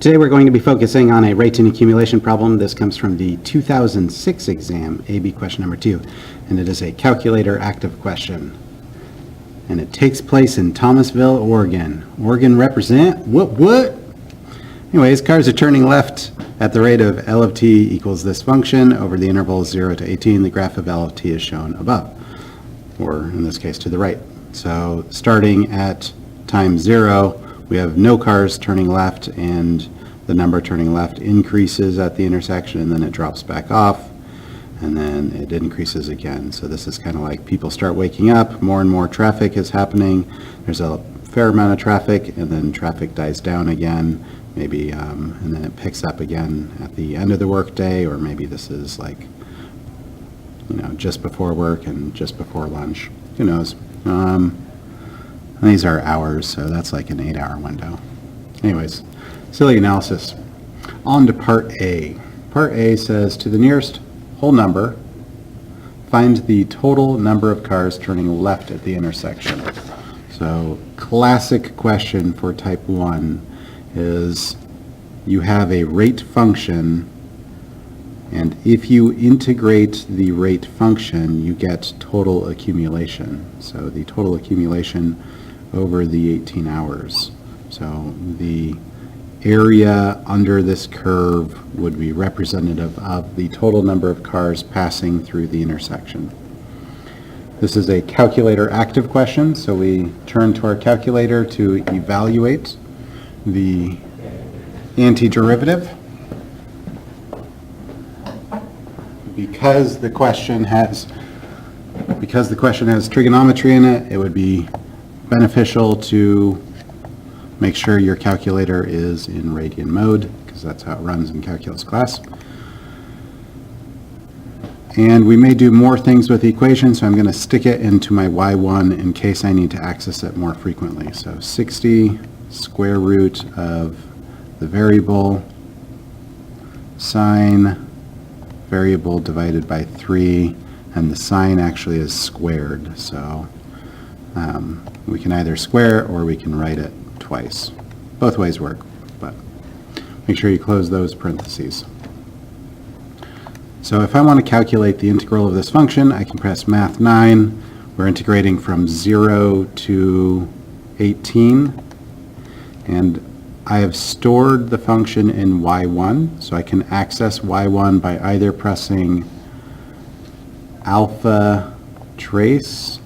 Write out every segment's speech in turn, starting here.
Today we're going to be focusing on a rate and accumulation problem. This comes from the 2006 exam, AB question number 2, and it is a calculator active question. And it takes place in Thomasville, Oregon. Oregon represent? What? Anyways, cars are turning left at the rate of L of t equals this function over the intervals 0 to 18. The graph of L of t is shown above, or in this case to the right. So starting at time 0, we have no cars turning left, and the number turning left increases at the intersection, and then it drops back off, and then it increases again. So this is kind of like people start waking up, more and more traffic is happening. There's a fair amount of traffic, and then traffic dies down again, maybe, and then it picks up again at the end of the workday, or maybe this is like, just before work and just before lunch. Who knows? These are hours, so that's like an 8-hour window. Anyways, silly analysis. On to part A. Part A says, to the nearest whole number, find the total number of cars turning left at the intersection. So, classic question for type 1 is you have a rate function, and if you integrate the rate function, you get total accumulation. So the total accumulation over the 18 hours. So the area under this curve would be representative of the total number of cars passing through the intersection. This is a calculator active question, so we turn to our calculator to evaluate the antiderivative. Because the question has trigonometry in it, it would be beneficial to make sure your calculator is in radian mode, because that's how it runs in calculus class. And we may do more things with the equation, so I'm going to stick it into my y1 in case I need to access it more frequently. So 60 square root of the variable sine variable divided by 3, and the sine actually is squared, so we can either square it or we can write it twice. Both ways work, but make sure you close those parentheses. So if I want to calculate the integral of this function, I can press Math 9. We're integrating from 0 to 18, and I have stored the function in y1, so I can access y1 by either pressing alpha trace.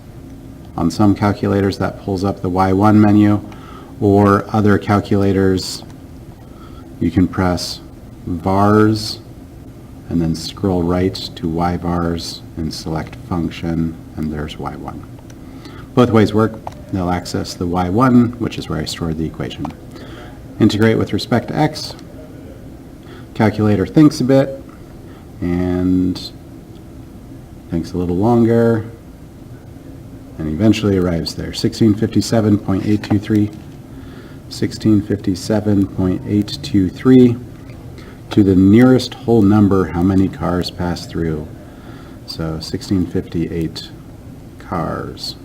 On some calculators that pulls up the y1 menu, or other calculators you can press vars and then scroll right to yvars and select function, and there's y1. Both ways work. They'll access the y1, which is where I stored the equation. Integrate with respect to x. Calculator thinks a bit and thinks a little longer, and eventually arrives there. 1657.823. 1657.823. To the nearest whole number, how many cars pass through? So 1658 cars.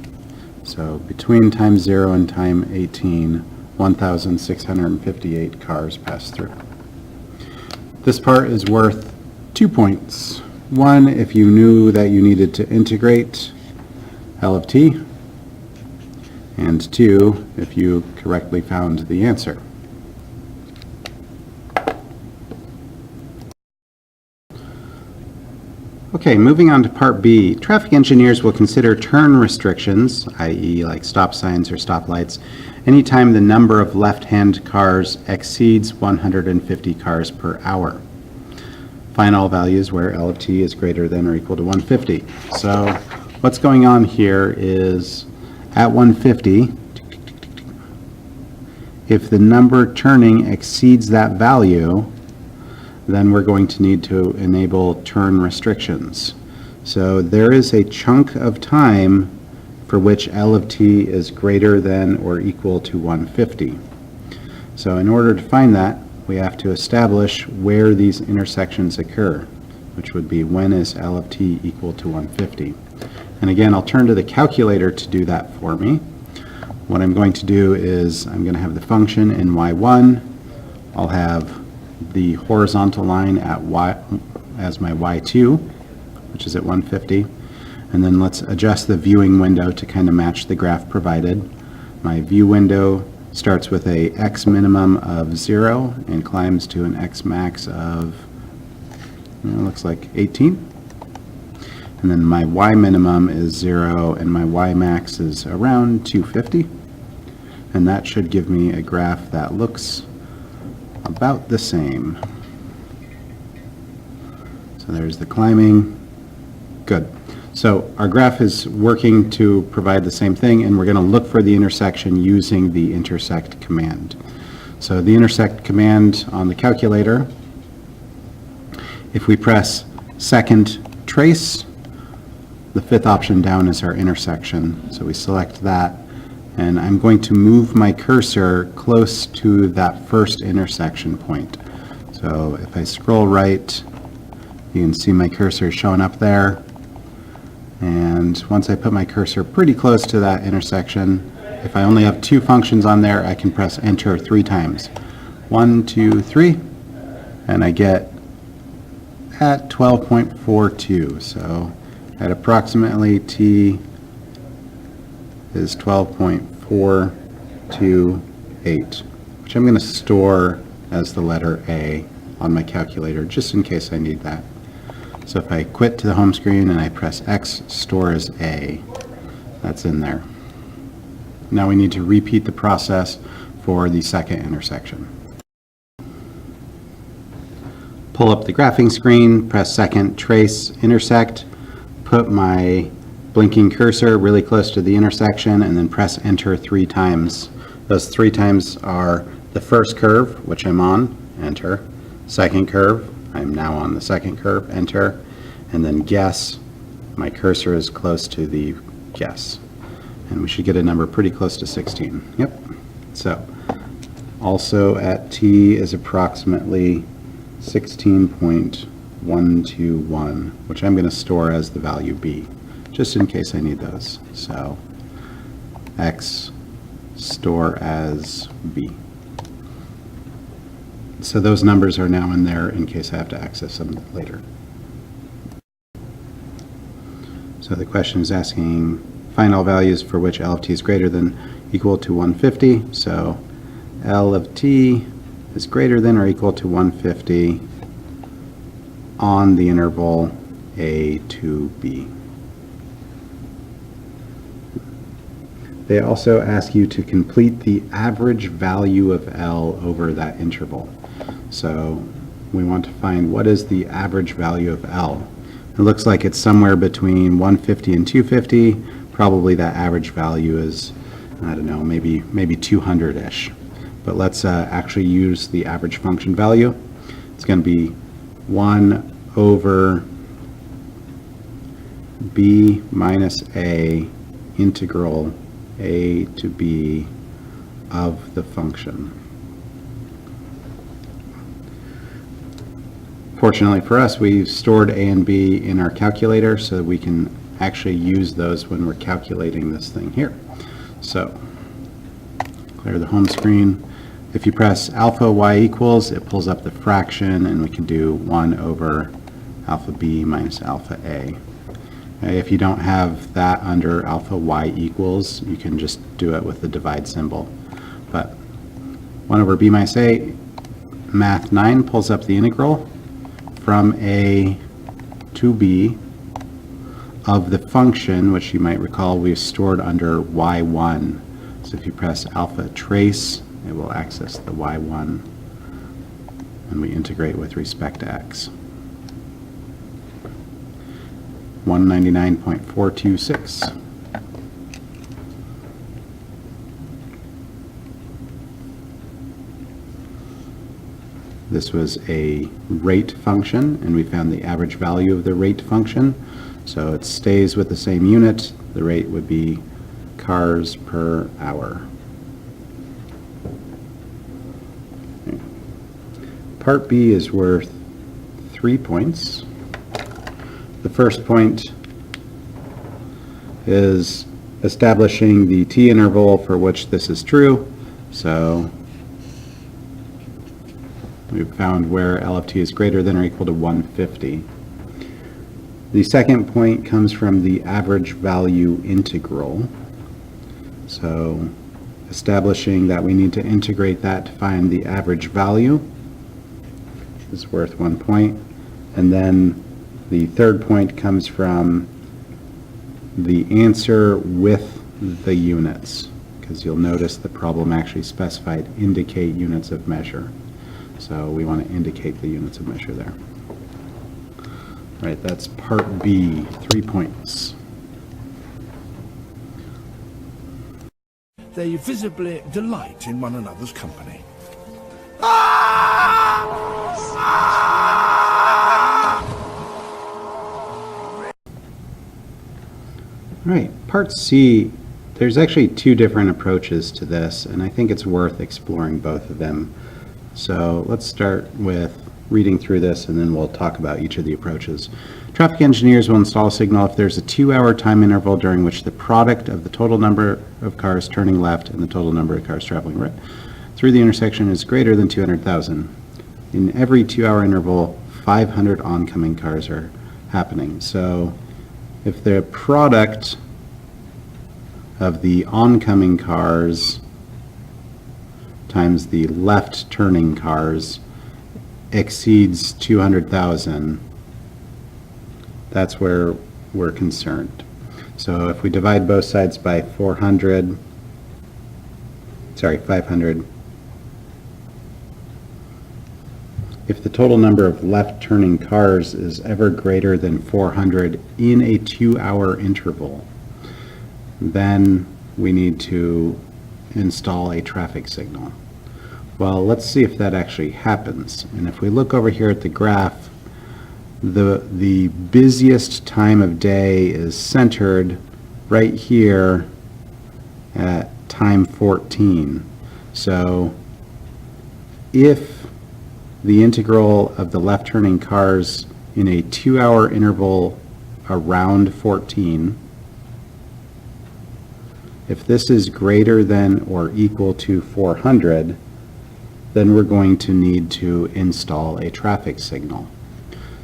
So between time 0 and time 18, 1,658 cars pass through. This part is worth 2 points. 1, if you knew that you needed to integrate L of t, and 2, if you correctly found the answer. Okay, moving on to part B. Traffic engineers will consider turn restrictions, i.e. like stop signs or stoplights, anytime the number of left-hand cars exceeds 150 cars per hour. Find all values where L of t is greater than or equal to 150. So what's going on here is at 150, if the number turning exceeds that value, then we're going to need to enable turn restrictions. So there is a chunk of time for which L of t is greater than or equal to 150. So in order to find that, we have to establish where these intersections occur, which would be when is L of t equal to 150. And again, I'll turn to the calculator to do that for me. What I'm going to do is I'm going to have the function in y1. I'll have the horizontal line at y as my y2, which is at 150. And then let's adjust the viewing window to kind of match the graph provided. My view window starts with a x minimum of 0 and climbs to an x max of, looks like 18. And then my y minimum is 0 and my y max is around 250. And that should give me a graph that looks about the same. So there's the climbing. Good. So our graph is working to provide the same thing, and we're going to look for the intersection using the intersect command. So the intersect command on the calculator, if we press second trace, the fifth option down is our intersection. So we select that, and I'm going to move my cursor close to that first intersection point. So if I scroll right, you can see my cursor showing up there. And once I put my cursor pretty close to that intersection, if I only have two functions on there, I can press enter 3 times. 1, 2, 3, and I get at 12.42. So at approximately t is 12.428, which I'm going to store as the letter A on my calculator, just in case I need that. So if I quit to the home screen and I press X, store as A, that's in there. Now we need to repeat the process for the second intersection. Pull up the graphing screen, press second trace intersect, put my blinking cursor really close to the intersection, and then press enter 3 times. Those 3 times are the first curve, which I'm on, enter. Second curve, I'm now on the second curve, enter. And then guess, my cursor is close to the guess. And we should get a number pretty close to 16. Yep. So also at t is approximately 16.121, which I'm going to store as the value b, just in case I need those. So x, store as b. So those numbers are now in there in case I have to access them later. So the question is asking find all values for which L of t is greater than equal to 150. So L of t is greater than or equal to 150 on the interval a to b. They also ask you to complete the average value of L over that interval. So we want to find what is the average value of L. It looks like it's somewhere between 150 and 250. Probably that average value is, I don't know, maybe 200-ish. But let's actually use the average function value. It's going to be 1 over b minus a integral a to b of the function. Fortunately for us, we've stored a and b in our calculator so that we can actually use those when we're calculating this thing here. So clear the home screen. If you press alpha y equals, it pulls up the fraction, and we can do 1 over alpha b minus alpha a. If you don't have that under alpha y equals, you can just do it with the divide symbol. But 1 over b minus a, math 9 pulls up the integral from a to b of the function, which you might recall we've stored under y1. So if you press alpha trace, it will access the y1, and we integrate with respect to x. 199.426. This was a rate function, and we found the average value of the rate function. So it stays with the same unit. The rate would be cars per hour. Okay. Part B is worth 3 points. The first point is establishing the t interval for which this is true. So We've found where LFT is greater than or equal to 150. The second point comes from the average value integral. So establishing that we need to integrate that to find the average value is worth 1 point. And then the third point comes from the answer with the units, because you'll notice the problem actually specified indicate units of measure. So we want to indicate the units of measure there. All right, that's part B, 3 points. They visibly delight in one another's company. All right, part C, there's actually two different approaches to this, and I think it's worth exploring both of them. So let's start with reading through this, and then we'll talk about each of the approaches. Traffic engineers will install a signal if there's a 2-hour time interval during which the product of the total number of cars turning left and the total number of cars traveling right through the intersection is greater than 200,000. In every 2-hour interval, 500 oncoming cars are happening. So if the product of the oncoming cars times the left turning cars exceeds 200,000, that's where we're concerned. So if we divide both sides by 500, if the total number of left turning cars is ever greater than 400 in a 2-hour interval, then we need to install a traffic signal. Well, let's see if that actually happens. And if we look over here at the graph, the busiest time of day is centered right here at time 14. So if the integral of the left turning cars in a 2-hour interval around 14, if this is greater than or equal to 400, then we're going to need to install a traffic signal.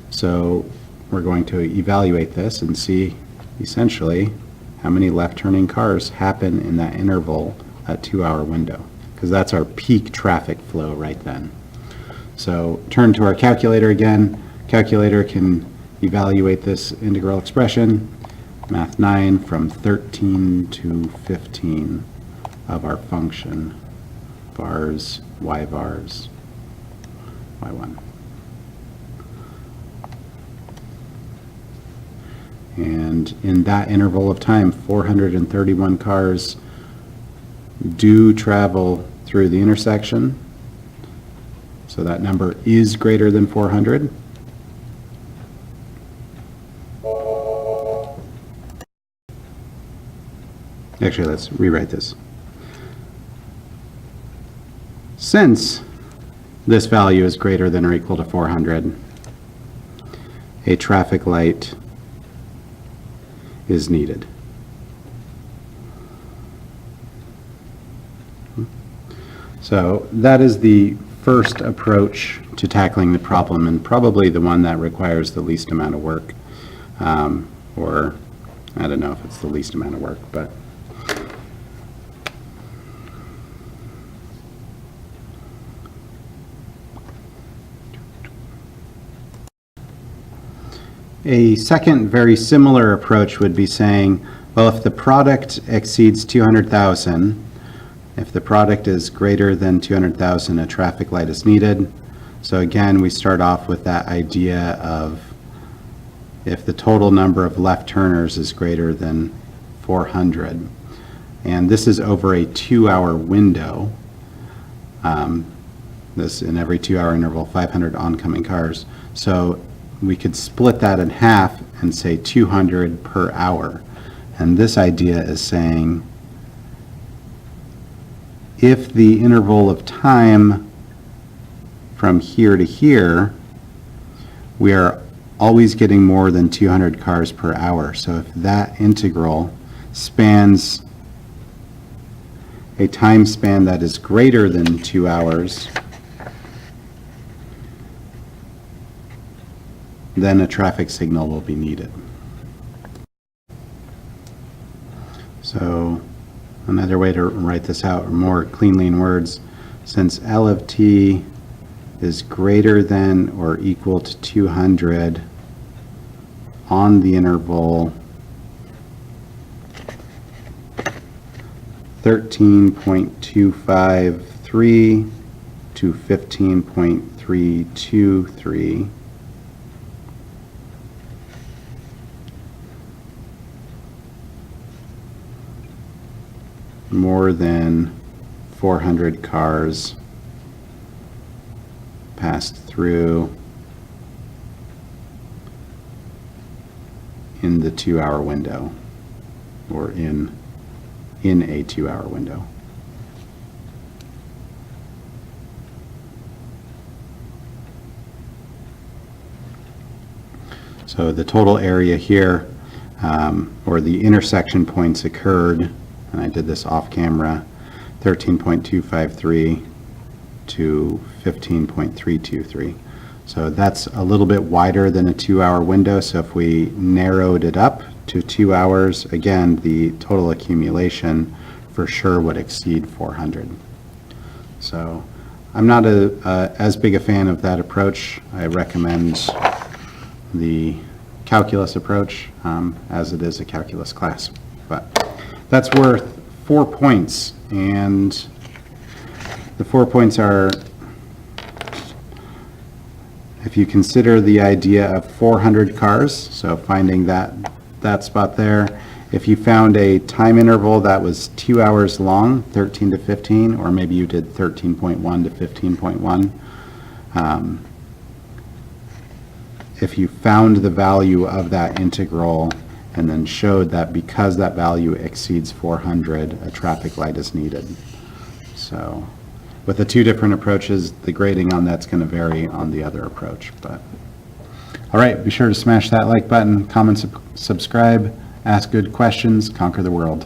So we're going to evaluate this and see essentially how many left turning cars happen in that interval, that 2-hour window, because that's our peak traffic flow right then. So turn to our calculator again. Calculator can evaluate this integral expression, Math 9, from 13 to 15 of our function, vars, y vars, y1. And in that interval of time, 431 cars do travel through the intersection. So that number is greater than 400. Actually, let's rewrite this. Since this value is greater than or equal to 400, a traffic light is needed. So that is the first approach to tackling the problem, and probably the one that requires the least amount of work. Or I don't know if it's the least amount of work, but a second very similar approach would be saying, well, if the product exceeds 200,000, if the product is greater than 200,000, a traffic light is needed. So again, we start off with that idea of if the total number of left turners is greater than 400. And this is over a 2-hour window. This in every 2-hour interval, 500 oncoming cars. So we could split that in half and say 200 per hour. And this idea is saying if the interval of time from here to here, we are always getting more than 200 cars per hour. So if that integral spans a time span that is greater than 2 hours, then a traffic signal will be needed. So another way to write this out more cleanly in words, since L of t is greater than or equal to 200 on the interval 13.253 to 15.323, more than 400 cars passed through in the 2-hour window, or in a 2-hour window. So the total area here, or the intersection points occurred, and I did this off camera, 13.253 to 15.323. So that's a little bit wider than a 2-hour window. So if we narrowed it up to 2 hours, again, the total accumulation for sure would exceed 400. So I'm not as big a fan of that approach. I recommend the calculus approach, as it is a calculus class. But that's worth 4 points, and the 4 points are, if you consider the idea of 400 cars, so finding that spot there, if you found a time interval that was 2 hours long, 13 to 15, or maybe you did 13.1 to 15.1, if you found the value of that integral and then showed that because that value exceeds 400, a traffic light is needed. So with the two different approaches, the grading on that's going to vary on the other approach. But all right, be sure to smash that like button, comment, subscribe, ask good questions, conquer the world.